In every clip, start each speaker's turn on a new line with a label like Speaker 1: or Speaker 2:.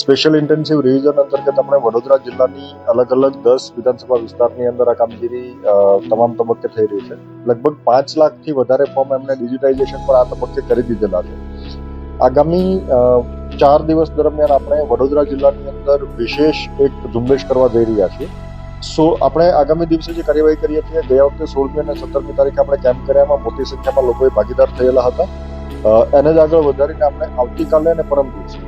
Speaker 1: Special intensive revision અંતર્ગત આપણે વડોદરા જિલ્લાની અલગ અલગ 10 વિધાનસભા વિસ્તારની અંદર આ કામગીરી તમામ તબક્કે થઈ રહી છે. લગભગ 5 લાખથી વધારે ફોર્મ એમને ડિજિટાઇઝેશન પર આ તબક્કે કરી દીધેલા છે. આગામી 4 દિવસ દરમિયાન આપણે વડોદરા જિલ્લાની અંદર વિશેષ એક ઝુંબેશ કરવા જઈ રહ્યા છીએ. આપણે આગામી દિવસે જે કાર્યવાહી કરીએ છીએ, ગયા વખતે 16મી અને 17મી તારીખે આપણે કેમ્પ કર્યામાં મોટી સંખ્યામાં લોકોએ ભાગીદાર થયેલા હતા. એને જ આગળ વધારીને આપણે આવતીકાલે અને પરમ દિવસે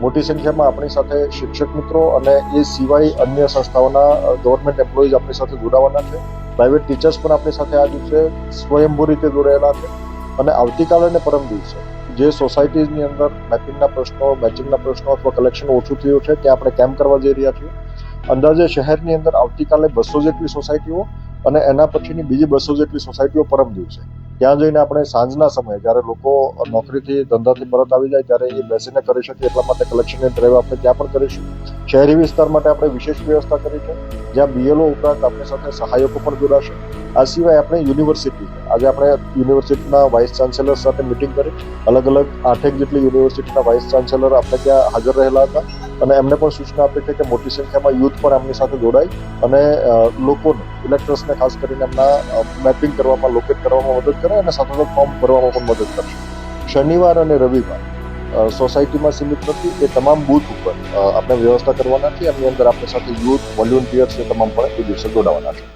Speaker 1: મોટી સંખ્યામાં આપણી સાથે શિક્ષક મિત્રો અને એ સિવાય અન્ય સંસ્થાઓના ગવર્મેન્ટ એમ્પ્લોઈઝ આપણી સાથે જોડાવાના છે. પ્રાઇવેટ ટીચર્સ પણ આપણી સાથે આ દિવસે સ્વયંભૂ રીતે જોડાયેલા છે. અને આવતીકાલે અને પરમ દિવસે જે સોસાયટીઝની અંદર મેપિંગના પ્રશ્નો, મેચિંગના પ્રશ્નો અથવા કલેક્શન ઓછું થયું છે, ત્યાં આપણે કેમ્પ કરવા જઈ રહ્યા છીએ. અંદાજે શહેરની અંદર આવતીકાલે 200 જેટલી સોસાયટીઓ અને એના પછીની બીજી 200 જેટલી સોસાયટીઓ પરમ દિવસે ત્યાં જઈને આપણે સાંજના સમયે જ્યારે લોકો નોકરીથી ધંધાથી પરત આવી જાય ત્યારે એ બેસીને કરી શકે એટલા માટે કલેક્શનની ડ્રાઈવ આપણે ત્યાં પણ કરીશું. શહેરી વિસ્તાર માટે આપણે વિશેષ વ્યવસ્થા કરી છે, જ્યાં બીએલઓ ઉપરાંત આપણી સાથે સહાયકો પણ જોડાશે. આ સિવાય આપણે યુનિવર્સિટી, આજે આપણે યુનિવર્સિટીના વાઇસ ચાન્સેલર સાથે મિટિંગ કરી. અલગ અલગ 8 જેટલી યુનિવર્સિટીના વાઇસ ચાન્સેલર આપણે ત્યાં હાજર રહેલા હતા અને એમને પણ સૂચના આપી છે કે મોટી સંખ્યામાં યુથ પણ એમની સાથે જોડાય અને લોકોને, ઇલેક્ટર્સને ખાસ કરીને એમના મેપિંગ કરવામાં, લોકેટ કરવામાં મદદ કરે અને સાથે ફોર્મ ભરવામાં પણ મદદ કરશે. શનિવાર અને રવિવાર સોસાયટીમાં સીમિત નથી, એ તમામ બૂથ ઉપર આપણે વ્યવસ્થા કરવાના છે. એમની અંદર આપણી સાથે યુથ, વોલ્યુન્ટિયર્સ એ તમામ પણ એ દિવસે જોડાવાના છે.